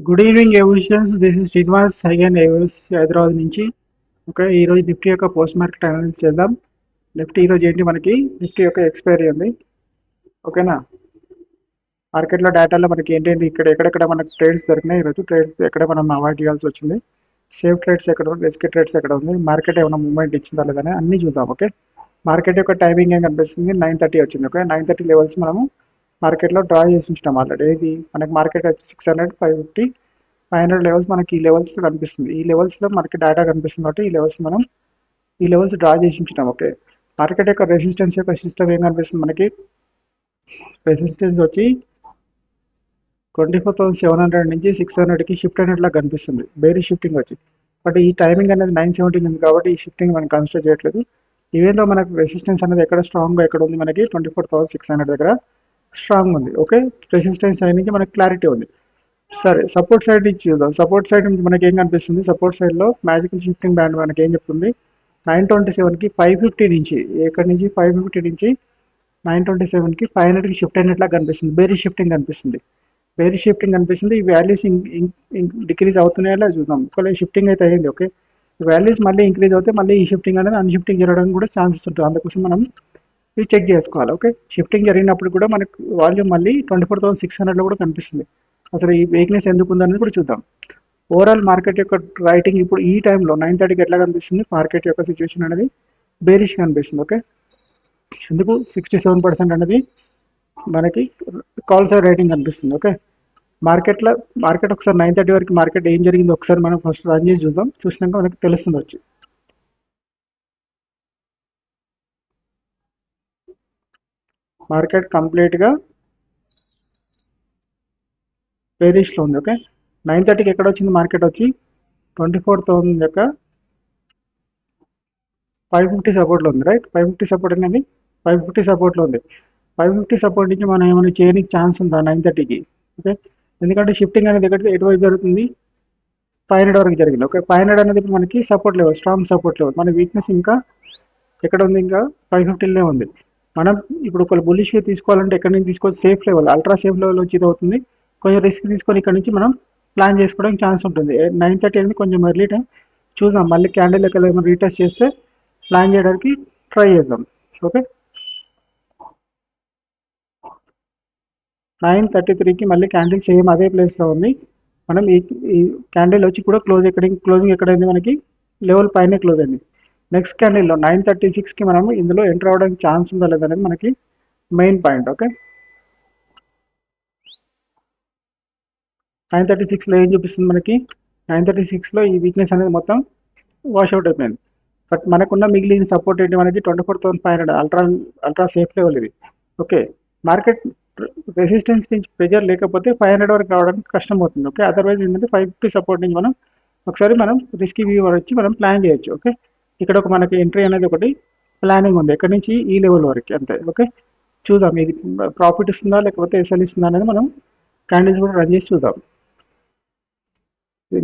Good evening ఎవిషన్స్. This is Srinivas again Hyderabad నుంచి. Okay, ఈరోజు నిఫ్టీ యొక్క పోస్ట్ మార్కెట్ అనాలిసిస్ చేద్దాం. నిఫ్టీ ఈరోజు ఏంటి, మనకి నిఫ్టీ యొక్క ఎక్స్పైరీ ఉంది. ఓకేనా, మార్కెట్లో డేటాలో మనకి ఏంటంటే ఇక్కడ ఎక్కడెక్కడ మనకి ట్రేడ్స్ దొరికినాయి. ఈరోజు ట్రేడ్స్ ఎక్కడ మనం అవాయిడ్ చేయాల్సి వచ్చింది, సేఫ్ ట్రేడ్స్ ఎక్కడ ఉంది, రిస్క్ ట్రేడ్స్ ఎక్కడ ఉంది, మార్కెట్ ఏమైనా మూవ్మెంట్ ఇచ్చిందా లేదని అన్ని చూద్దాం. ఓకే, మార్కెట్ యొక్క టైమింగ్ ఏం కనిపిస్తుంది, 9:30 వచ్చింది. ఓకే, 9:30 లెవెల్స్ మనము మార్కెట్లో డ్రా చేసి ఉంచినాం ఆల్రెడీ. ఇది మనకి మార్కెట్ వచ్చి 600, 550, 500 లెవెల్స్ మనకి ఈ లెవెల్స్ లో కనిపిస్తుంది. ఈ లెవెల్స్ లో మనకి డేటా కనిపిస్తుంది కాబట్టి ఈ లెవెల్స్ డ్రా చేసి ఉంచుతాం. ఓకే, మార్కెట్ యొక్క రెసిస్టెన్స్ యొక్క సిస్టమ్ ఏం కనిపిస్తుంది మనకి, రెసిస్టెన్స్ వచ్చి 24,700 నుంచి 600కి షిఫ్ట్ అయినట్లా కనిపిస్తుంది, బేరీ షిఫ్టింగ్ వచ్చి. బట్ ఈ టైమింగ్ అనేది 9:17 ఉంది కాబట్టి ఈ షిఫ్టింగ్ మనం కన్సిడర్ చేయట్లేదు. ఈవెన్ దో మనకు రెసిస్టెన్స్ అనేది ఎక్కడ స్ట్రాంగ్గా ఎక్కడ ఉంది, మనకి 24,600 దగ్గర స్ట్రాంగ్ ఉంది. ఓకే, రెసిస్టెన్స్ సైడ్ నుంచి మనకి క్లారిటీ ఉంది. సరే, సపోర్ట్ సైడ్ నుంచి చూద్దాం. సపోర్ట్ సైడ్ నుంచి మనకి ఏం కనిపిస్తుంది, సపోర్ట్ సైడ్లో మ్యాజికల్ షిఫ్టింగ్ బ్యాండ్ మనకి ఏం చెప్తుంది, 927కి 550 నుంచి, ఎక్కడి నుంచి 550 నుంచి 927కి 500కి షిఫ్ట్ అయినట్లా కనిపిస్తుంది, బేరీ షిఫ్టింగ్ కనిపిస్తుంది. బేరీ షిఫ్టింగ్ కనిపిస్తుంది. ఈ వాల్యూస్ డిక్రీజ్ అవుతున్నాయా చూద్దాం. ఒకవేళ షిఫ్టింగ్ అయితే అయింది. ఓకే, వాల్యూస్ మళ్ళీ ఇంక్రీజ్ అవుతే మళ్ళీ ఈ షిఫ్టింగ్ అనేది అన్షిఫ్టింగ్ జరగడానికి కూడా ఛాన్సెస్ ఉంటుంది. అందుకోసం మనం ఇది చెక్ చేసుకోవాలి. ఓకే, షిఫ్టింగ్ జరిగినప్పుడు కూడా మనకు వాల్యూమ్ మళ్ళీ 24,600లో కూడా కనిపిస్తుంది. అసలు ఈ వీక్నెస్ ఎందుకు ఉందనేది కూడా చూద్దాం. ఓవరాల్ మార్కెట్ యొక్క రైటింగ్ ఇప్పుడు ఈ టైంలో 9:30కి ఎట్లా కనిపిస్తుంది, మార్కెట్ యొక్క సిచ్యువేషన్ అనేది బేరిష్ కనిపిస్తుంది. ఓకే, ఎందుకు 67% అనేది మనకి కాల్ సైడ్ రైటింగ్ కనిపిస్తుంది. ఓకే, మార్కెట్ ఒకసారి 9:30 వరకు మార్కెట్ ఏం జరిగిందో ఒకసారి మనం ఫస్ట్ రన్ చేసి చూద్దాం. చూసినాక మనకి తెలుస్తుంది వచ్చి. మార్కెట్ కంప్లీట్గా బేరిష్లో ఉంది. ఓకే, 9:30కి ఎక్కడ వచ్చింది మార్కెట్ వచ్చి 24,000 యొక్క 550 సపోర్ట్లో ఉంది. రైట్, 550 సపోర్ట్ అనేది 550 సపోర్ట్లో ఉంది. 550 సపోర్ట్ నుంచి మనం ఏమైనా చేయడానికి ఛాన్స్ ఉందా 9:30కి? ఓకే, ఎందుకంటే షిఫ్టింగ్ అనేది ఎటువైపు జరుగుతుంది, 500 వరకు జరిగింది. ఓకే, 500 అనేది ఇప్పుడు మనకి support level, strong support level. మన వీక్నెస్ ఇంకా ఎక్కడ ఉంది, ఇంకా 550లోనే ఉంది. మనం ఇప్పుడు ఒక బుల్లిష్ తీసుకోవాలంటే ఎక్కడి నుంచి తీసుకోవచ్చు, safe level, ultra safe level వచ్చి ఇది అవుతుంది. కొంచెం రిస్క్ తీసుకొని ఇక్కడ నుంచి మనం ప్లాన్ చేసుకోవడానికి ఛాన్స్ ఉంటుంది. 9:30 అనేది కొంచెం ఎర్లీ టైం. చూద్దాం, మళ్ళీ క్యాండిల్ లెక్కలు ఏమైనా రీటెస్ట్ చేస్తే ప్లాన్ చేయడానికి ట్రై చేద్దాం. ఓకే, 9:33కి మళ్ళీ క్యాండిల్ సేమ్ అదే ప్లేస్లో ఉంది. మనం ఈ క్యాండిల్ వచ్చి కూడా క్లోజింగ్ ఎక్కడైంది, మనకి లెవెల్ పైనే క్లోజ్ అయింది. నెక్స్ట్ క్యాండిల్లో 9:36కి మనం ఇందులో ఎంటర్ అవ్వడానికి ఛాన్స్ ఉందా లేదనేది మనకి మెయిన్ పాయింట్. ఓకే, 9:36లో ఏం చూపిస్తుంది మనకి, 9:36లో ఈ వీక్నెస్ అనేది మొత్తం వాష్అవుట్ అయిపోయింది. బట్ మనకున్న మిగిలిన సపోర్ట్ ఏంటి, మనకి 24,500 అల్ట్రా సేఫ్ లెవెల్ ఇది. ఓకే, మార్కెట్ రెసిస్టెన్స్ నుంచి ప్రెజర్ లేకపోతే 500 వరకు రావడానికి కష్టం అవుతుంది. ఓకే, అదర్వైజ్ ఏంటంటే 550 సపోర్ట్ నుంచి మనం రిస్కీ వ్యూవర్ వచ్చి మనం ప్లాన్ చేయొచ్చు. ఓకే, ఇక్కడ ఒక మనకి ఎంట్రీ అనేది ఒకటి ప్లానింగ్ ఉంది, ఎక్కడి నుంచి ఈ లెవెల్ వరకు అంతే. ఓకే, చూద్దాం ఇది ప్రాఫిట్ ఇస్తుందా లేకపోతే ఎస్ఎల్ ఇస్తుందా అనేది మనం క్యాండిల్స్ కూడా రన్ చేసి చూద్దాం.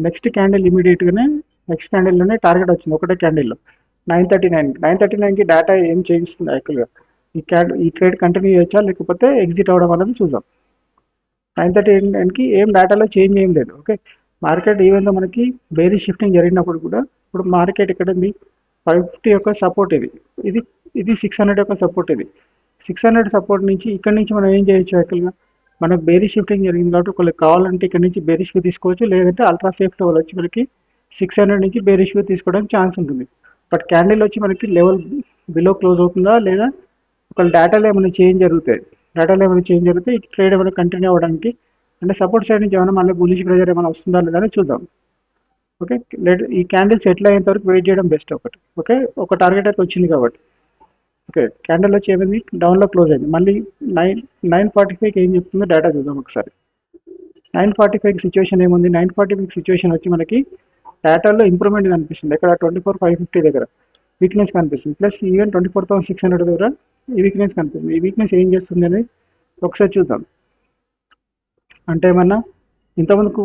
నెక్స్ట్ క్యాండిల్ ఇమీడియట్గానే నెక్స్ట్ క్యాండిల్లోనే టార్గెట్ వచ్చింది, ఒకటే క్యాండిల్లో 9:39కి డేటా ఏం చేయిస్తుంది యాక్చువల్గా. ఈ ట్రేడ్ కంటిన్యూ చేయొచ్చా లేకపోతే ఎగ్జిట్ అవ్వడం అనేది చూద్దాం. 9:39కి ఏం డేటాలో చేంజ్ ఏం లేదు. ఓకే, మార్కెట్ ఈవెన్ దో మనకి బేరీ షిఫ్టింగ్ జరిగినప్పుడు కూడా ఇప్పుడు మార్కెట్ ఇక్కడ ఉంది, 550 యొక్క సపోర్ట్ ఇది ఇది ఇది 600 యొక్క సపోర్ట్ ఇది. 600 సపోర్ట్ నుంచి ఇక్కడ నుంచి మనం ఏం చేయొచ్చు, యాక్చువల్గా మనకు బేరీ షిఫ్టింగ్ జరిగింది కాబట్టి ఒకళ్ళు కావాలంటే ఇక్కడ నుంచి బేరిష్ వ్యూ తీసుకోవచ్చు, లేదంటే అల్ట్రా సేఫ్ లెవెల్ వచ్చి మనకి 600 నుంచి బేరిష్ వ్యూ తీసుకోవడానికి ఛాన్స్ ఉంటుంది. బట్ క్యాండిల్ వచ్చి మనకి లెవెల్ బిలో క్లోజ్ అవుతుందా లేదా, ఒకవేళ డేటాలో ఏమైనా చేంజ్ జరిగితే ఈ ట్రేడ్ ఏమైనా కంటిన్యూ అవ్వడానికి, అంటే సపోర్ట్ సైడ్ నుంచి ఏమైనా మళ్ళీ బులిష్ ప్రెజర్ ఏమైనా వస్తుందా లేదా అని చూద్దాం. ఓకే, ఈ క్యాండిల్ సెటిల్ అయ్యేంత వరకు వెయిట్ చేయడం బెస్ట్ ఒకటి. ఓకే, ఒక టార్గెట్ అయితే వచ్చింది కాబట్టి. ఓకే, క్యాండిల్ వచ్చి ఏమైంది, డౌన్లో క్లోజ్ అయింది. మళ్ళీ 9:45కి ఏం చెప్తుందో డేటా చూద్దాం ఒకసారి. 9:45 సిచ్యువేషన్ ఏముంది, 9:45 సిచ్యువేషన్ వచ్చి మనకి డేటాలో ఇంప్రూవ్మెంట్ కనిపిస్తుంది. ఇక్కడ 24,550 దగ్గర వీక్నెస్ కనిపిస్తుంది, ప్లస్ ఈవెన్ 24,600 దగ్గర ఈ వీక్నెస్ కనిపిస్తుంది. ఈ వీక్నెస్ ఏం చేస్తుంది అనేది ఒకసారి చూద్దాం. అంటే ఏమన్నా ఇంతమందికు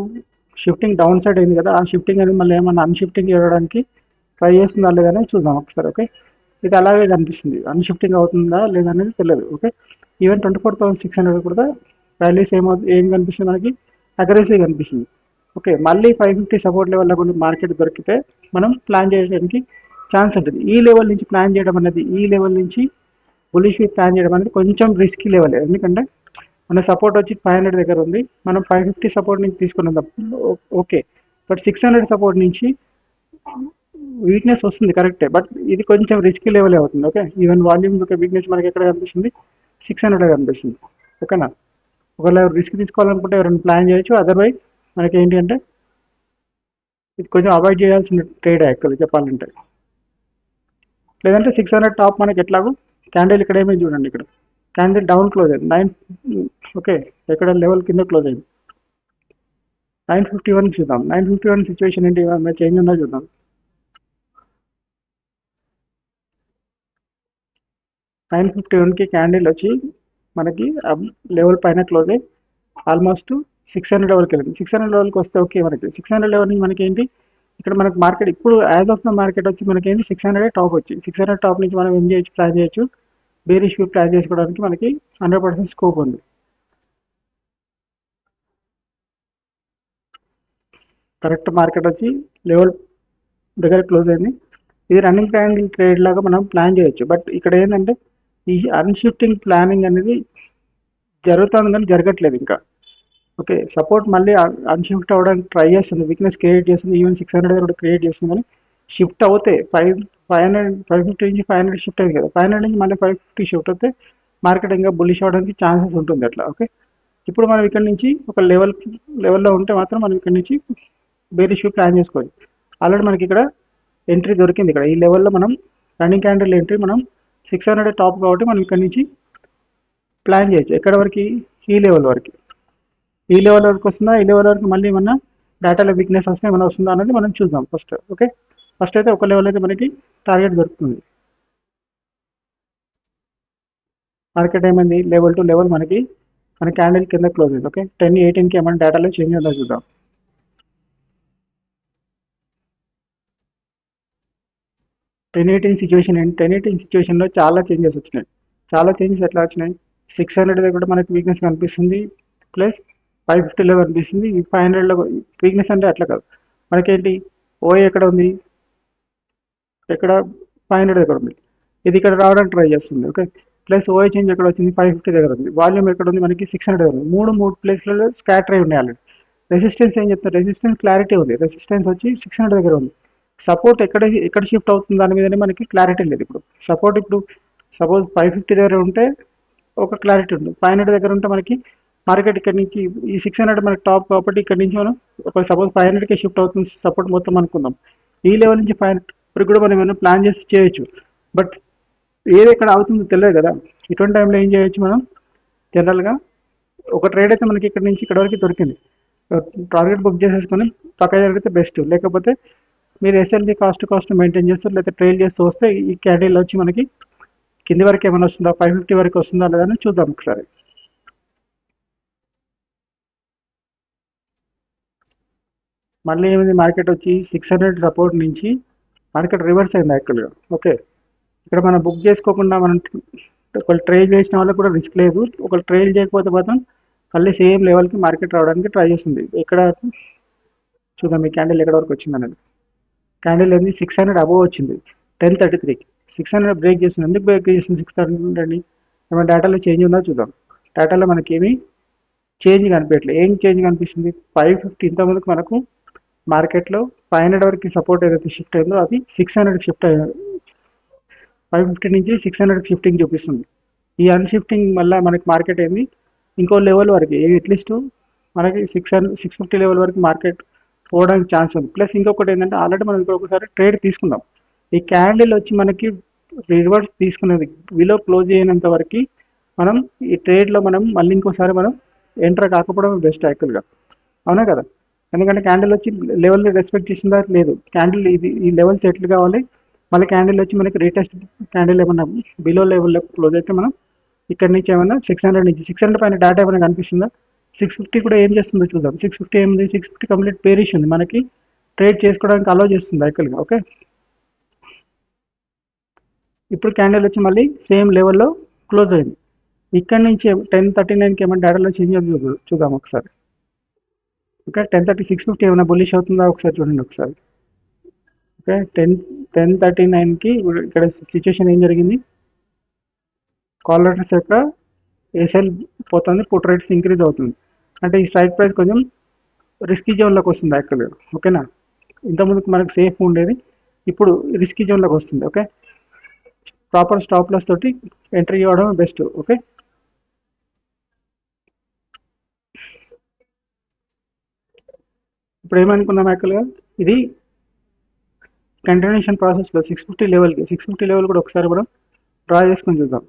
షిఫ్టింగ్ డౌన్ సైడ్ అయింది కదా, ఆ షిఫ్టింగ్ అనేది మళ్ళీ ఏమన్నా అన్షిఫ్టింగ్ చేయడానికి ట్రై చేస్తుందా లేదని చూద్దాం ఒకసారి. ఓకే, ఇది అలాగే కనిపిస్తుంది, అన్షిఫ్టింగ్ అవుతుందా లేదా అనేది తెలియదు. ఓకే, ఈవెన్ 24,600 కూడా వాల్యూస్ ఏం కనిపిస్తుంది మనకి, అగ్రెసివ్ కనిపిస్తుంది. ఓకే, మళ్ళీ 550 సపోర్ట్ లెవెల్లో కూడా మార్కెట్ దొరికితే మనం ప్లాన్ చేయడానికి ఛాన్స్ ఉంటుంది. ఈ లెవెల్ నుంచి ప్లాన్ చేయడం అనేది, ఈ లెవెల్ నుంచి బులిష్ ప్లాన్ చేయడం అనేది కొంచెం రిస్కీ లెవెల్. ఎందుకంటే మన సపోర్ట్ వచ్చి 500 దగ్గర ఉంది, మనం 550 సపోర్ట్ నుంచి తీసుకున్నాం. ఓకే, బట్ 600 సపోర్ట్ నుంచి వీక్నెస్ వస్తుంది కరెక్టే, బట్ ఇది కొంచెం రిస్కీ లెవెల్ అవుతుంది. ఓకే, ఈవెన్ వాల్యూమ్ యొక్క వీక్నెస్ మనకి ఎక్కడ కనిపిస్తుంది, 600 కనిపిస్తుంది. ఓకేనా, ఒకవేళ రిస్క్ తీసుకోవాలనుకుంటే ఎవరైనా ప్లాన్ చేయొచ్చు. అదర్వైజ్ మనకి ఏంటి అంటే ఇది కొంచెం అవాయిడ్ చేయాల్సిన ట్రేడ్ యాక్చువల్లీ చెప్పాలంటే. లేదంటే 600 టాప్ మనకి ఎట్లాగో క్యాండిల్ ఇక్కడ ఏమైంది చూడండి, ఇక్కడ క్యాండిల్ డౌన్ క్లోజ్ అయింది 9. ఓకే, ఎక్కడ లెవెల్ కింద క్లోజ్ అయింది 951 చూద్దాం. 951 సిచ్యువేషన్ ఏంటి, చేంజ్ ఉందా చూద్దాం. 951కి క్యాండిల్ వచ్చి మనకి లెవెల్ పైన క్లోజ్ అయ్యి ఆల్మోస్ట్ 600 లెవెల్కి వెళ్ళింది. 600 లెవెల్కి వస్తే ఓకే, మనకి 600 లెవెల్ నుంచి మనకి ఏంటి, ఇక్కడ మనకి మార్కెట్ ఇప్పుడు యాజ్ ఆఫ్ ద మార్కెట్ వచ్చి మనకి ఏంటి 600 టాప్ వచ్చి 600 టాప్ నుంచి మనం ఏం చేయొచ్చు, ప్లాన్ చేయొచ్చు, బేరిష్ వ్యూ ప్లాన్ చేసుకోవడానికి మనకి 100% స్కోప్ ఉంది. కరెక్ట్ మార్కెట్ వచ్చి లెవెల్ దగ్గర క్లోజ్ అయింది. ఇది రన్నింగ్ ట్రయాంగిల్ ట్రేడ్ లాగా మనం ప్లాన్ చేయొచ్చు. బట్ ఇక్కడ ఏంటంటే ఈ అన్షిఫ్టింగ్ ప్లానింగ్ అనేది జరుగుతుంది కానీ జరగట్లేదు ఇంకా. ఓకే, సపోర్ట్ మళ్ళీ అన్షిఫ్ట్ అవ్వడానికి ట్రై చేస్తుంది, వీక్నెస్ క్రియేట్ చేస్తుంది, ఈవెన్ 600 దగ్గర కూడా క్రియేట్ చేస్తుంది. కానీ షిఫ్ట్ అవుతే 500 550 నుంచి 500 షిఫ్ట్ అయింది కదా, 500 నుంచి మళ్ళీ 550 షిఫ్ట్ అవుతే మార్కెట్ ఇంకా బుల్లిష్ అవ్వడానికి ఛాన్సెస్ ఉంటుంది అట్లా. ఓకే, ఇప్పుడు మనం ఇక్కడ నుంచి ఒక లెవెల్లో ఉంటే మాత్రం మనం ఇక్కడ నుంచి బేరిష్ వ్యూ ప్లాన్ చేసుకోవాలి. ఆల్రెడీ మనకి ఇక్కడ ఎంట్రీ దొరికింది. ఇక్కడ ఈ లెవెల్లో మనం రన్నింగ్ క్యాండిల్ ఎంట్రీ మనం 600 టాప్ కాబట్టి మనం ఇక్కడ నుంచి ప్లాన్ చేయొచ్చు. ఎక్కడ వరకు, ఈ లెవెల్ వరకు. ఈ లెవెల్ వరకు వస్తుందా, ఈ లెవెల్ వరకు మళ్ళీ ఏమన్నా డేటాలో వీక్నెస్ వస్తే ఏమైనా వస్తుందా అనేది మనం చూద్దాం ఫస్ట్. ఓకే, ఫస్ట్ అయితే ఒక లెవెల్ అయితే మనకి టార్గెట్ దొరుకుతుంది. మార్కెట్ ఏమైంది, లెవెల్ టు లెవెల్ మనకి మన క్యాండిల్ కింద క్లోజ్ అయింది. ఓకే, 10-18కి ఏమైనా డేటాలో చేంజ్ ఉందా చూద్దాం. 10-18 సిచ్యువేషన్ ఏంటి, 10-18 సిచ్యువేషన్లో చాలా చేంజెస్ వచ్చినాయి. చాలా చేంజెస్ ఎట్లా వచ్చినాయి, 600 దగ్గర కూడా మనకి వీక్నెస్ కనిపిస్తుంది, ప్లస్ 550లో కనిపిస్తుంది. 500లో వీక్నెస్ అంటే అట్లా కాదు, మనకేంటి ఓఏ ఎక్కడ ఉంది, ఎక్కడ 500 దగ్గర ఉంది, ఇది ఇక్కడ రావడానికి ట్రై చేస్తుంది. ఓకే, ప్లస్ ఓఏ చేంజ్ ఎక్కడ వచ్చింది, 550 దగ్గర ఉంది. వాల్యూమ్ ఎక్కడ ఉంది, మనకి 600 దగ్గర ఉంది. మూడు ప్లేస్లలో స్కాటర్ అయి ఉన్నాయి ఆల్రెడీ. రెసిస్టెన్స్ ఏం చెప్తారు, రెసిస్టెన్స్ క్లారిటీ ఉంది, రెసిస్టెన్స్ వచ్చి 600 దగ్గర ఉంది. సపోర్ట్ ఎక్కడ షిఫ్ట్ అవుతుంది దాని మీదనే మనకి క్లారిటీ లేదు. ఇప్పుడు సపోర్ట్ ఇప్పుడు సపోజ్ 550 దగ్గర ఉంటే ఒక క్లారిటీ ఉంటుంది, 500 దగ్గర ఉంటే మనకి మార్కెట్ ఇక్కడ నుంచి ఈ 600 మనకి టాప్ కాబట్టి ఇక్కడ నుంచి మనం ఒక సపోజ్ 500కే షిఫ్ట్ అవుతుంది సపోర్ట్ మొత్తం అనుకుందాం. ఈ లెవెల్ నుంచి 500 ఇప్పుడు కూడా మనం ఏమైనా ప్లాన్ చేసి చేయొచ్చు. బట్ ఏది ఎక్కడ అవుతుందో తెలియదు కదా, ఇటువంటి టైంలో ఏం చేయొచ్చు మనం, జనరల్గా ఒక ట్రేడ్ అయితే మనకి ఇక్కడ నుంచి ఇక్కడ వరకు దొరికింది, టార్గెట్ బుక్ చేసేసుకొని పక్క జరిగితే బెస్ట్. లేకపోతే మీరు ఎస్ఎల్జీ కాస్ట్ మెయింటైన్ చేస్తారు, లేకపోతే ట్రైల్ చేస్తూ వస్తే ఈ క్యాండిల్ వచ్చి మనకి కింది వరకు ఏమైనా వస్తుందా, 550 వరకు వస్తుందా లేదా అని చూద్దాం ఒకసారి. మళ్ళీ ఏమైంది, మార్కెట్ వచ్చి 600 సపోర్ట్ నుంచి మార్కెట్ రివర్స్ అయింది యాక్చువల్గా. ఓకే, ఇక్కడ మనం బుక్ చేసుకోకుండా మనం ఒకళ్ళు ట్రైల్ చేసిన వాళ్ళకి కూడా రిస్క్ లేదు, ఒకళ్ళు ట్రైల్ చేయకపోతే మాత్రం మళ్ళీ సేమ్ లెవెల్కి మార్కెట్ రావడానికి ట్రై చేస్తుంది. ఇక్కడ చూద్దాం ఈ క్యాండిల్ ఎక్కడ వరకు వచ్చింది అనేది. క్యాండిల్ ఏంది 600 అబోవ్ వచ్చింది 10:33కి, 600 బ్రేక్ చేస్తుంది. ఎందుకు బ్రేక్ చేస్తుంది 600 అండి, ఏమైనా డేటాలో చేంజ్ ఉందా చూద్దాం. డేటాలో మనకి ఏమి చేంజ్ కనిపించట్లేదు. ఏం చేంజ్ కనిపిస్తుంది, 550 ఇంతకుముందుకు మనకు మార్కెట్లో 500 వరకు సపోర్ట్ ఏదైతే షిఫ్ట్ అయిందో అది 600కి షిఫ్ట్ అయ్యింది. 550 నుంచి 600కి షిఫ్టింగ్ చూపిస్తుంది. ఈ అన్షిఫ్టింగ్ మళ్ళీ మనకి మార్కెట్ ఏంది ఇంకో లెవెల్ వరకు, అట్లీస్ట్ మనకి 650 లెవెల్ వరకు మార్కెట్ పోవడానికి ఛాన్స్ ఉంది. ప్లస్ ఇంకొకటి ఏంటంటే ఆల్రెడీ మనం ఇంకొకసారి ట్రేడ్ తీసుకుందాం. ఈ క్యాండిల్ వచ్చి మనకి రివర్స్ తీసుకునేది విలో క్లోజ్ అయినంత వరకు మనం ఈ ట్రేడ్లో మనం మళ్ళీ ఇంకోసారి మనం ఎంటర్ కాకపోవడం బెస్ట్ యాక్చువల్గా, అవునా కదా. ఎందుకంటే క్యాండిల్ వచ్చి లెవెల్ని రెస్పెక్ట్ చేసిందా లేదు, క్యాండిల్ ఇది ఈ లెవెల్ సెటిల్ కావాలి. మళ్ళీ క్యాండిల్ వచ్చి మనకి రీటెస్ట్ క్యాండిల్ ఏమన్నా బిలో లెవెల్లో క్లోజ్ అయితే మనం ఇక్కడ నుంచి ఏమన్నా 600 నుంచి 600 పైన డేటా ఏమైనా కనిపిస్తుందా, 650 కూడా ఏం చేస్తుందో చూద్దాం. 650 ఏముంది, 650 కంప్లీట్ బేరిష్ ఉంది, మనకి ట్రేడ్ చేసుకోవడానికి అలో చేస్తుంది యాక్చువల్గా. ఓకే, ఇప్పుడు క్యాండిల్ వచ్చి మళ్ళీ సేమ్ లెవెల్లో క్లోజ్ అయింది. ఇక్కడ నుంచి 10:39కి ఏమైనా డేటాలో చేంజ్ చూద్దాం ఒకసారి. ఓకే 10:30 6:50 ఏమైనా బుల్లిష్ అవుతుందా ఒకసారి చూడండి ఒకసారి. ఓకే 10:39కి ఇక్కడ సిచ్యువేషన్ ఏం జరిగింది, కాల్ లెటర్స్ యొక్క ఏసెల్ పోతుంది, పుట్ రేట్స్ ఇంక్రీజ్ అవుతుంది. అంటే ఈ స్ట్రైక్ ప్రైస్ కొంచెం రిస్కీ జోన్లోకి వస్తుంది యాక్చువల్గా. ఓకేనా, ఇంతకుముందుకు మనకు సేఫ్ ఉండేది, ఇప్పుడు రిస్కీ జోన్లోకి వస్తుంది. ఓకే, ప్రాపర్ స్టాప్ లాస్ తోటి ఎంట్రీ ఇవ్వడం బెస్ట్. ఓకే, ఇప్పుడు ఏమనుకున్నాం యాక్చువల్గా, ఇది కంటిన్యూషన్ ప్రాసెస్లో 650 లెవెల్ కూడా ఒకసారి మనం డ్రా చేసుకొని చూద్దాం.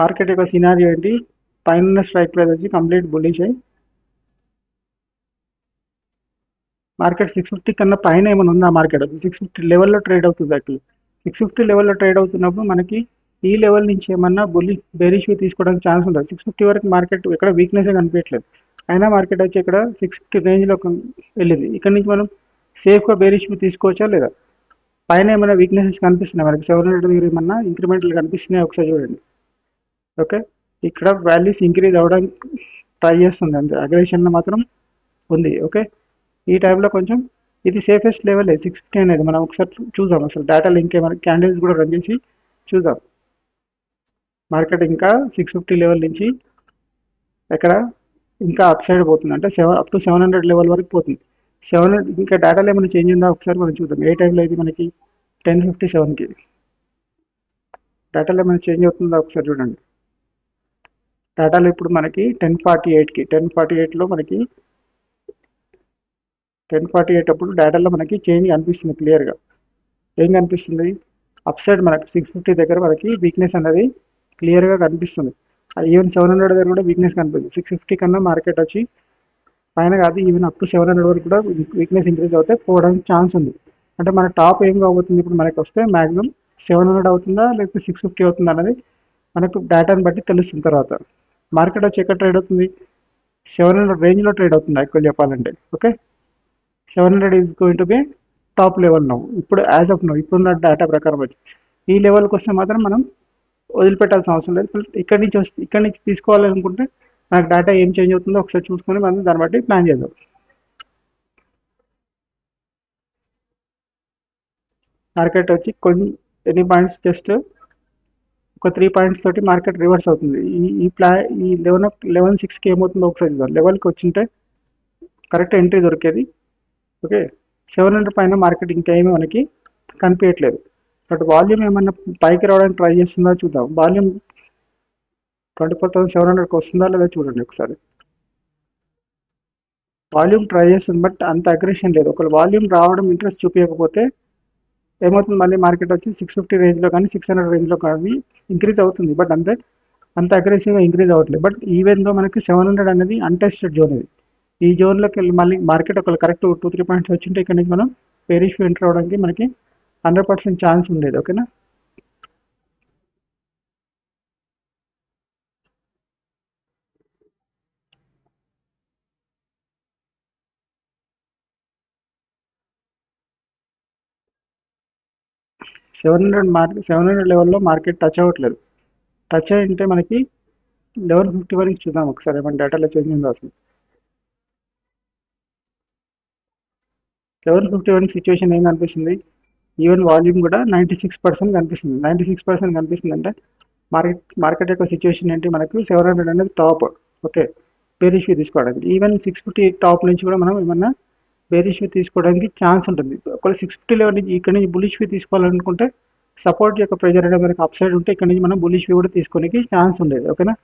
మార్కెట్ యొక్క సినారియో ఏంటి, పైన స్ట్రైక్ ప్రైస్ వచ్చి కంప్లీట్ బుల్లిష్ అయ్యి మార్కెట్ 650 కన్నా పైన ఏమైనా ఉందా, మార్కెట్ 650 లెవెల్లో ట్రేడ్ అవుతుంది. యాక్చువల్లీ 650 లెవెల్లో ట్రేడ్ అవుతున్నప్పుడు మనకి ఈ లెవెల్ నుంచి ఏమన్నా బేరిష్ తీసుకోవడానికి ఛాన్స్ ఉంటుంది. 650 వరకు మార్కెట్ ఎక్కడ వీక్నెస్ కనిపించట్లేదు, అయినా మార్కెట్ వచ్చి ఇక్కడ 650 రేంజ్లో వెళ్ళింది. ఇక్కడ నుంచి మనం సేఫ్గా బేరిష్ తీసుకోవచ్చా లేదా, పైన ఏమైనా వీక్నెసెస్ కనిపిస్తున్నాయి మనకి 700 దగ్గర ఏమన్నా ఇంక్రిమెంట్లు కనిపిస్తున్నాయి ఒకసారి చూడండి. ఓకే, ఇక్కడ వాల్యూస్ ఇంక్రీజ్ అవ్వడానికి ట్రై చేస్తుంది, అంతే అగ్రెషన్ మాత్రం ఉంది. ఓకే, ఈ టైంలో కొంచెం ఇది సేఫెస్ట్ లెవెల్ 650 అనేది. మనం ఒకసారి చూద్దాం అసలు డేటా లింక్ ఏమైనా క్యాండిల్స్ కూడా రన్ చేసి చూద్దాం. మార్కెట్ ఇంకా 650 లెవెల్ నుంచి ఎక్కడ ఇంకా అప్ సైడ్ పోతుంది, అంటే అప్ టు 700 లెవెల్ వరకు పోతుంది. 700 ఇంకా డేటాలో ఏమైనా చేంజ్ ఉందా ఒకసారి మనం చూద్దాం. ఏ టైంలో ఇది మనకి 10:57కి డేటాలో ఏమైనా చేంజ్ అవుతుందా ఒకసారి చూడండి. డేటాలో ఇప్పుడు మనకి 10:48కి 10:48లో మనకి 10:48 అప్పుడు డేటాలో మనకి చేంజ్ కనిపిస్తుంది క్లియర్గా. ఏం కనిపిస్తుంది, అప్ సైడ్ మనకి 650 దగ్గర మనకి వీక్నెస్ అనేది క్లియర్గా కనిపిస్తుంది. ఈవెన్ 700 దగ్గర కూడా వీక్నెస్ కనిపిస్తుంది. 650 కన్నా మార్కెట్ వచ్చి పైన కాదు, ఈవెన్ అప్ టు 700 వరకు కూడా వీక్నెస్ ఇంక్రీజ్ అవుతే పోవడానికి ఛాన్స్ ఉంది. అంటే మన టాప్ ఏం కాబోతుంది ఇప్పుడు మనకి వస్తే మ్యాక్సిమం 700 అవుతుందా లేకపోతే 650 అవుతుందా అనేది మనకు డేటాని బట్టి తెలుస్తుంది. తర్వాత మార్కెట్ వచ్చి ఎక్కడ ట్రేడ్ అవుతుంది, 700 రేంజ్లో ట్రేడ్ అవుతుంది యాక్చువల్ చెప్పాలంటే. Okay, 700 is going to be top level now, ఇప్పుడు యాజ్ ఆఫ్ నౌ ఇప్పుడున్న డేటా ప్రకారం వచ్చి ఈ లెవెల్కి వస్తే మాత్రం మనం వదిలిపెట్టాల్సిన అవసరం లేదు. ఇక్కడి నుంచి తీసుకోవాలనుకుంటే నాకు డేటా ఏం చేంజ్ అవుతుందో ఒకసారి చూసుకొని మనం దాన్ని బట్టి ప్లాన్ చేద్దాం. మార్కెట్ వచ్చి కొన్ని ఎన్ని పాయింట్స్, జస్ట్ ఒక 3 పాయింట్స్ తోటి మార్కెట్ రివర్స్ అవుతుంది. ఈ 11:06కి ఏమవుతుందో ఒకసారి చూద్దాం. లెవెల్కి వచ్చింటే కరెక్ట్ ఎంట్రీ దొరికేది. ఓకే, 700 పైన మార్కెట్ ఇంకేమీ మనకి కనిపించట్లేదు. బట్ వాల్యూమ్ ఏమన్నా పైకి రావడానికి ట్రై చేస్తుందా చూద్దాం. వాల్యూమ్ 24,700కి వస్తుందా లేదా చూడండి ఒకసారి. వాల్యూమ్ ట్రై చేస్తుంది బట్ అంత అగ్రెషన్ లేదు. ఒకవేళ వాల్యూమ్ రావడం ఇంట్రెస్ట్ చూపించకపోతే ఏమవుతుంది, మళ్ళీ మార్కెట్ వచ్చి 650 రేంజ్లో కానీ 600 రేంజ్లో కానీ ఇంక్రీజ్ అవుతుంది. బట్ అంత అగ్రెసివ్గా ఇంక్రీజ్ అవ్వట్లేదు. బట్ ఈవెన్ దో మనకి 700 అనేది అన్టెస్టెడ్ జోన్ ఇది. ఈ జోన్లోకి వెళ్ళి మళ్ళీ మార్కెట్ ఒకవేళ కరెక్ట్ 2-3 పాయింట్స్ వచ్చింటే ఇక్కడ నుంచి మనం బేరిష్ ఎంటర్ అవ్వడానికి మనకి 100% ఛాన్స్ ఉండేది. ఓకేనా, సెవెన్ హండ్రెడ్ లెవెల్లో మార్కెట్ టచ్ అవ్వట్లేదు. టచ్ అయ్యింటే మనకి 11:50 వరకు చూద్దాం ఒకసారి మన డేటాలో చేంజ్ ఉందో అసలు. 11:51 సిచ్యువేషన్ ఏం కనిపిస్తుంది, ఈవెన్ వాల్యూమ్ కూడా 96% కనిపిస్తుంది. 96% కనిపిస్తుంది అంటే మార్కెట్ యొక్క సిచ్యువేషన్ ఏంటి, మనకు 700 అనేది టాప్. ఓకే, బేరిష్ తీసుకోవడానికి ఈవెన్ 650 టాప్ నుంచి కూడా మనం ఏమన్నా బేరిష్ తీసుకోవడానికి ఛాన్స్ ఉంటుంది. ఒకవేళ 650 లెవెల్ నుంచి ఇక్కడ నుంచి బులిష్ తీసుకోవాలనుకుంటే సపోర్ట్ యొక్క ప్రెజర్ అనేది మనకి అప్ సైడ్ ఉంటే ఇక్కడ నుంచి మనం బులిష్ కూడా తీసుకోనికి ఛాన్స్ ఉండేది. ఓకేనా,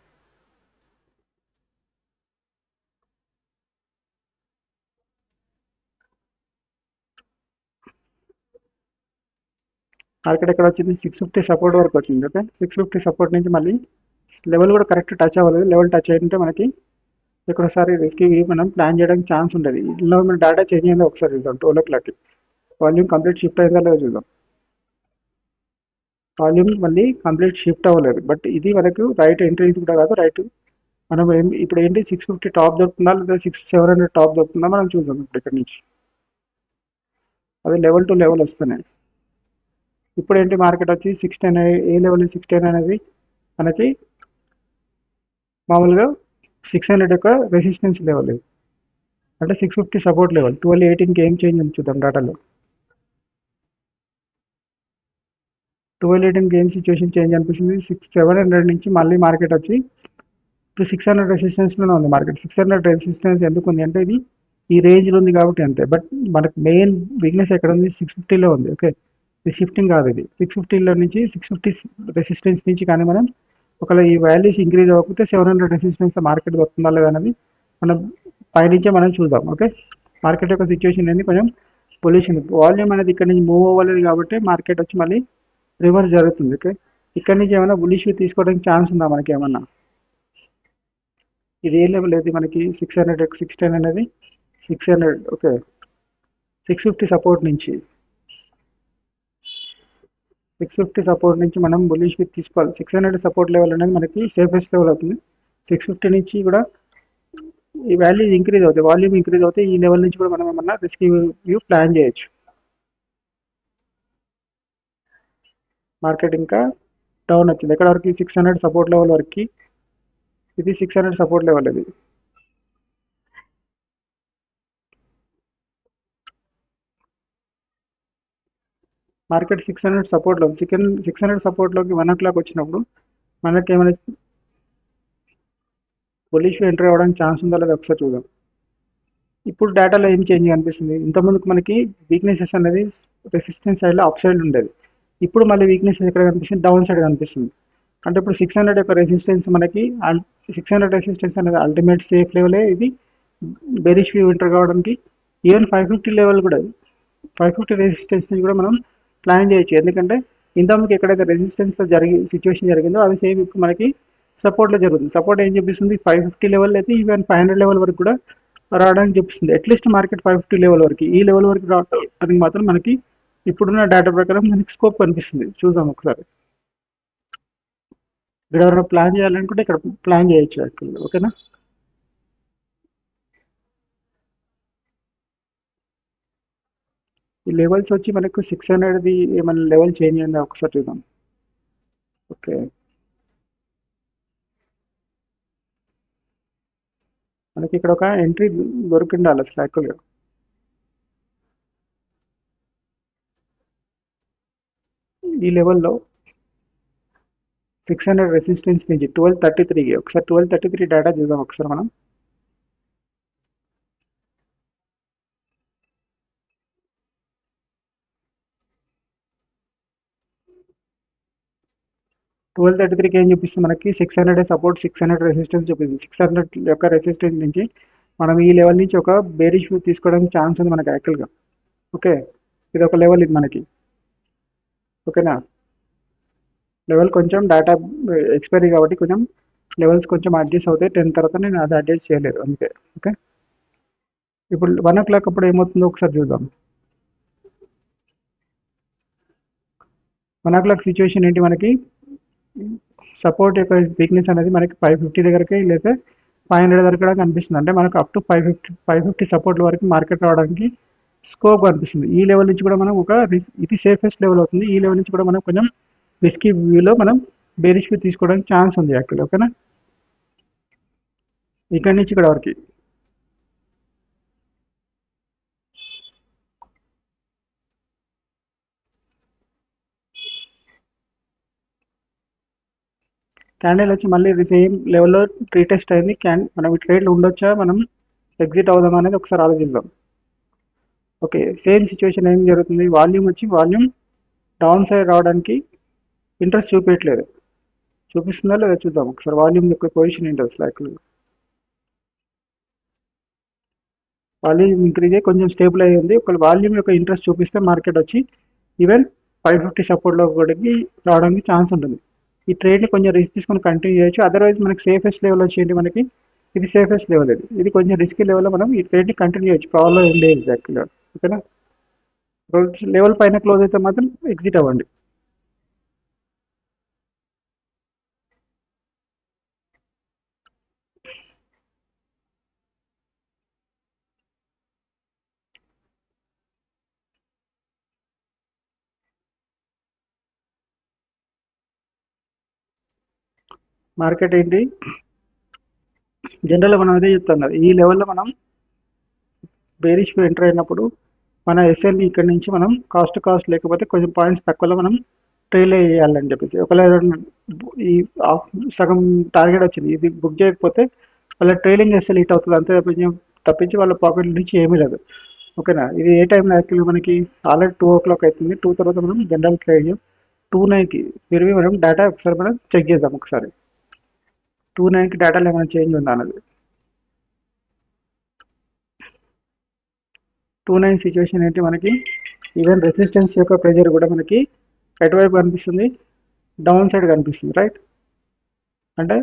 మార్కెట్ ఎక్కడ వచ్చింది, 650 సపోర్ట్ వరకు వచ్చింది. ఓకే, 650 సపోర్ట్ నుంచి మళ్ళీ లెవెల్ కూడా కరెక్ట్ టచ్ అవ్వలేదు. లెవెల్ టచ్ అయ్యింటే మనకి ఒకసారి రిస్క్ మనం ప్లాన్ చేయడానికి ఛాన్స్ ఉండేది. ఇందులో మన డేటా చేంజ్ అయిందో ఒకసారి చూద్దాం. 12 వాల్యూమ్ కంప్లీట్ షిఫ్ట్ అయిందా లేదా చూద్దాం. వాల్యూమ్ మళ్ళీ కంప్లీట్ షిఫ్ట్ అవ్వలేదు. బట్ ఇది మనకు రైట్ ఎంట్రీ కూడా కాదు. రైట్ మనం ఇప్పుడు ఏంటి 650 టాప్ దొరుకుతుందా లేదా 700 టాప్ దొరుకుతుందా మనం చూద్దాం. ఇప్పుడు ఇక్కడ నుంచి అదే లెవెల్ టు లెవెల్ వస్తున్నాయి. ఇప్పుడు ఏంటి మార్కెట్ వచ్చి 610 ఏ లెవెల్ 610 అనేది మనకి మామూలుగా 600 యొక్క రెసిస్టెన్స్ లెవెల్ ఇది, అంటే 650 సపోర్ట్ లెవెల్. 1218కి ఏం చేంజ్ ఉంది చూద్దాం డేటాలో. 1218కి ఏం సిచ్యువేషన్ చేంజ్ అనిపిస్తుంది, 700 నుంచి మళ్ళీ మార్కెట్ వచ్చి ఇప్పుడు 600 రెసిస్టెన్స్లోనే ఉంది మార్కెట్. 600 రెసిస్టెన్స్ ఎందుకు ఉంది అంటే ఇది ఈ రేంజ్లో ఉంది కాబట్టి అంతే. బట్ మనకు మెయిన్ వీక్నెస్ ఎక్కడ ఉంది, 650లో ఉంది. ఓకే, ఇది షిఫ్టింగ్ కాదు, ఇది 650లో నుంచి 650 రెసిస్టెన్స్ నుంచి కానీ మనం ఒకవేళ ఈ వాల్యూస్ ఇంక్రీజ్ అవ్వకపోతే 700 రెసిస్టెన్స్ మార్కెట్ వస్తుందా లేదా అనేది మనం పైనుంచే మనం చూద్దాం. ఓకే, మార్కెట్ యొక్క సిచ్యువేషన్ అనేది కొంచెం పొల్యూషన్, వాల్యూమ్ అనేది ఇక్కడ నుంచి మూవ్ అవ్వలేదు కాబట్టి మార్కెట్ వచ్చి మళ్ళీ రివర్స్ జరుగుతుంది. ఓకే, ఇక్కడ నుంచి ఏమైనా బులిష్ తీసుకోవడానికి ఛాన్స్ ఉందా మనకి ఏమన్నా? ఇది ఏ లెవెల్ అయితే మనకి 600 610 అనేది 600. ఓకే, 650 సపోర్ట్ నుంచి 650 సపోర్ట్ నుంచి మనం బులిష్ విత్ తీసుకోవాలి. 600 సపోర్ట్ లెవెల్ అనేది మనకి సేఫెస్ట్ లెవెల్ అవుతుంది. 650 నుంచి కూడా ఈ వాల్యూ ఇంక్రీజ్ అవుతాయి, వాల్యూమ్ ఇంక్రీజ్ అవుతాయి. ఈ లెవెల్ నుంచి కూడా మనం ఏమన్నా రిస్క్ వ్యూ ప్లాన్ చేయొచ్చు. మార్కెట్ ఇంకా డౌన్ వచ్చింది ఎక్కడ వరకు, 600 సపోర్ట్ లెవెల్ వరకు. ఇది 600 సపోర్ట్ లెవెల్. ఇది మార్కెట్ 600 సపోర్ట్లో ఉంది. 600 సపోర్ట్లోకి 1 o'clock వచ్చినప్పుడు మనకి ఏమైనా బులిష్ ఎంట్రీ అవ్వడానికి ఛాన్స్ ఉందా లేదా ఒకసారి చూద్దాం. ఇప్పుడు డేటాలో ఏం చేంజ్ కనిపిస్తుంది, ఇంతకుముందుకు మనకి వీక్నెసెస్ అనేది రెసిస్టెన్స్ సైడ్లో అప్ సైడ్ ఉండేది, ఇప్పుడు మళ్ళీ వీక్నెస్ ఎక్కడ కనిపిస్తుంది, డౌన్ సైడ్ కనిపిస్తుంది. అంటే ఇప్పుడు 600 యొక్క రెసిస్టెన్స్ మనకి 600 రెసిస్టెన్స్ అనేది అల్టిమేట్ సేఫ్ లెవెలే. ఇది బెరిష్ వ్యూ ఎంటర్ కావడానికి ఈవెన్ 550 లెవెల్ కూడా, 550 రెసిస్టెన్స్ నుంచి కూడా మనం ప్లాన్ చేయొచ్చు. ఎందుకంటే ఇంతకుముందుకు ఎక్కడైతే రెసిస్టెన్స్లో సిచ్యువేషన్ జరిగిందో అది సేమ్ ఇప్పుడు మనకి సపోర్ట్లో జరుగుతుంది. సపోర్ట్ ఏం చూపిస్తుంది, 550 లెవెల్ అయితే ఈవెన్ 500 లెవెల్ వరకు కూడా రావడానికి చూపిస్తుంది. అట్లీస్ట్ మార్కెట్ 550 లెవెల్ వరకు, ఈ లెవెల్ వరకు రావడానికి మాత్రం మనకి ఇప్పుడున్న డేటా ప్రకారం మనకి స్కోప్ కనిపిస్తుంది. చూద్దాం ఒకసారి. ఇక్కడ ఎవరైనా ప్లాన్ చేయాలనుకుంటే ఇక్కడ ప్లాన్ చేయొచ్చు యాక్చువల్గా. ఓకేనా, ఈ లెవెల్స్ వచ్చి మనకు 600ది ఏమైనా లెవెల్ చేంజ్ అయిందా ఒకసారి చూద్దాం. ఓకే, మనకి ఇక్కడ ఒక ఎంట్రీ దొరికిండాలి అసలు యాక్చువల్గా. ఈ లెవెల్లో 600 రెసిస్టెన్స్ నుంచి 1233కి ఒకసారి 1233 డేటా చూద్దాం ఒకసారి మనం. 1233కి ఏం చూపిస్తుంది మనకి, 600 సపోర్ట్, 600 రెసిస్టెన్స్ చూపిస్తుంది. 600 యొక్క రెసిస్టెన్స్ నుంచి మనం ఈ లెవెల్ నుంచి ఒక బేరిష్ వ్యూ తీసుకోవడానికి ఛాన్స్ ఉంది మనకి యాక్చువల్గా. ఓకే, ఇది ఒక లెవెల్ ఇది మనకి. ఓకేనా, లెవెల్ కొంచెం డేటా ఎక్స్పైరీ కాబట్టి కొంచెం లెవెల్స్ కొంచెం అడ్జస్ట్ అవుతాయి. 10 తర్వాత నేను అది అడ్జస్ట్ చేయలేదు అంతే. ఓకే, ఇప్పుడు 1 o'clock అప్పుడు ఏమవుతుందో ఒకసారి చూద్దాం. 1 o'clock సిచ్యువేషన్ ఏంటి మనకి, సపోర్ట్ యొక్క వీక్నెస్ అనేది మనకి 550 దగ్గరకే లేదా 500 వరకు కూడా కనిపిస్తుంది. అంటే మనకు అప్ టు 550 సపోర్ట్ వరకు మార్కెట్ రావడానికి స్కోప్ కనిపిస్తుంది. ఈ లెవెల్ నుంచి కూడా మనం ఒక ఇది సేఫెస్ట్ లెవెల్ అవుతుంది. ఈ లెవెల్ నుంచి కూడా మనం కొంచెం రిస్కీ వ్యూలో మనం బేరిష్ వ్యూ తీసుకోవడానికి ఛాన్స్ ఉంది యాక్చువల్లీ. ఓకేనా, ఇక్కడ నుంచి ఇక్కడ వరకు క్యాండిల్ వచ్చి మళ్ళీ సేమ్ లెవెల్లో రీటెస్ట్ అయింది. మనం ఈ ట్రేడ్లో ఉండొచ్చా, మనం ఎగ్జిట్ అవుదాం అనేది ఒకసారి ఆలోచిద్దాం. ఓకే, సేమ్ సిచ్యువేషన్ ఏం జరుగుతుంది, వాల్యూమ్ డౌన్ సైడ్ రావడానికి ఇంట్రెస్ట్ చూపించట్లేదు. చూపిస్తుందా లేదా చూద్దాం ఒకసారి. వాల్యూమ్ యొక్క పొజిషన్ ఏంటి అసలు యాక్చువల్గా. వాల్యూమ్ ఇంక్రీజ్ అయ్యి కొంచెం స్టేబుల్ అయ్యింది. ఒక వాల్యూమ్ యొక్క ఇంట్రెస్ట్ చూపిస్తే మార్కెట్ వచ్చి ఈవెన్ 550 సపోర్ట్లో కూడా రావడానికి ఛాన్స్ ఉంటుంది. ఈ ట్రేడ్ని కొంచెం రిస్క్ తీసుకొని కంటిన్యూ చేయొచ్చు. అదర్వైజ్ మనకి సేఫెస్ట్ లెవెల్ వచ్చేది మనకి ఇది సేఫెస్ట్ లెవెల్. ఇది కొంచెం రిస్కీ లెవెల్లో మనం ఈ ట్రేడ్ని కంటిన్యూ చేయొచ్చు. ప్రాబ్లం ఏం లేదు యాక్చువల్గా. ఓకేనా, లెవెల్ పైన క్లోజ్ అయితే మాత్రం ఎగ్జిట్ అవ్వండి. మార్కెట్ ఏంటి, జనరల్గా మనం అదే చెప్తాం కదా, ఈ లెవెల్లో మనం బేరిష్ ఎంటర్ అయినప్పుడు మన ఎస్ఎల్ని ఇక్కడ నుంచి మనం కాస్ట్ లేకపోతే కొంచెం పాయింట్స్ తక్కువలో మనం ట్రైల్ వేయాలని చెప్పేసి, ఒకవేళ ఈ సగం టార్గెట్ వచ్చింది ఇది బుక్ చేయకపోతే వాళ్ళ ట్రైలింగ్ ఎస్ఎల్ హిట్ అవుతుంది అంతే తప్పించి వాళ్ళ పాకెట్ నుంచి ఏమీ లేదు. ఓకేనా, ఇది ఏ టైంలో యాక్చువల్గా మనకి ఆల్రెడీ 2 o'clock అవుతుంది. 2 తర్వాత మనం జనరల్ ట్రేడ్ చేయం. 2:09కి తిరిగి మనం డేటా ఒకసారి మనం చెక్ చేద్దాం. ఒకసారి 2:09కి డేటాలో ఏమైనా చేంజ్ ఉందా అన్నది. 2:09 సిచ్యువేషన్ ఏంటి, మనకి ఈవెన్ రెసిస్టెన్స్ యొక్క ప్రెజర్ కూడా మనకి ఎటువైపు కనిపిస్తుంది, డౌన్ సైడ్ కనిపిస్తుంది, రైట్. అంటే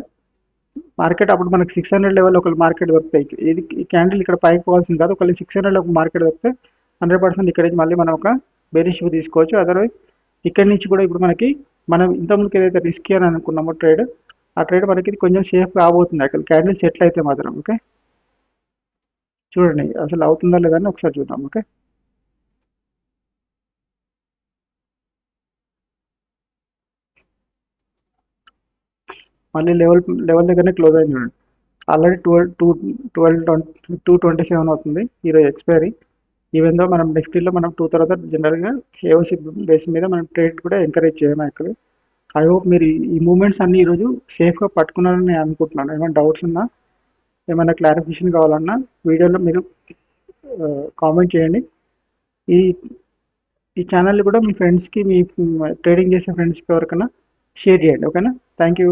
మార్కెట్ అప్పుడు మనకి 600 లెవెల్ ఒక మార్కెట్ దొరుకుతాయి. ఇది ఈ క్యాండిల్ ఇక్కడ పైకి పోవాల్సింది కాదు, ఒకవేళ 600 ఒక మార్కెట్ దొరికితే 100% ఇక్కడ నుంచి మళ్ళీ మనం ఒక బేరిష్ తీసుకోవచ్చు. అదర్వైజ్ ఇక్కడ నుంచి కూడా ఇప్పుడు మనకి మనం ఇంతకుముందుకు ఏదైతే రిస్కీ అని అనుకున్నామో ట్రేడ్, ఆ ట్రేడ్ మనకి కొంచెం సేఫ్ రాబోతుంది అక్కడ క్యాండిల్ సెటిల్ అయితే మాత్రం. ఓకే, చూడండి అసలు అవుతుందా లేదా అని ఒకసారి చూద్దాం. ఓకే, మళ్ళీ లెవెల్ దగ్గరనే క్లోజ్ అయింది చూడండి. ఆల్రెడీ 227 అవుతుంది ఈరోజు ఎక్స్పైరీ. ఈవెన్ దో మనం నిఫ్టీలో మనం 2 తర్వాత జనరల్గా ఏఓసి బేస్ మీద మనం ట్రేడ్ కూడా ఎంకరేజ్ చేయము యాక్చువల్లీ. ఐ హోప్ మీరు ఈ మూమెంట్స్ అన్ని ఈరోజు సేఫ్గా పట్టుకున్నారని నేను అనుకుంటున్నాను. ఏమైనా డౌట్స్ ఉన్నా, ఏమైనా క్లారిఫికేషన్ కావాలన్నా వీడియోలో మీరు కామెంట్ చేయండి. ఈ ఈ ఛానల్ కూడా మీ ఫ్రెండ్స్కి, మీ ట్రేడింగ్ చేసే ఫ్రెండ్స్కి ఎవరికైనా షేర్ చేయండి. ఓకేనా, థ్యాంక్ యూ.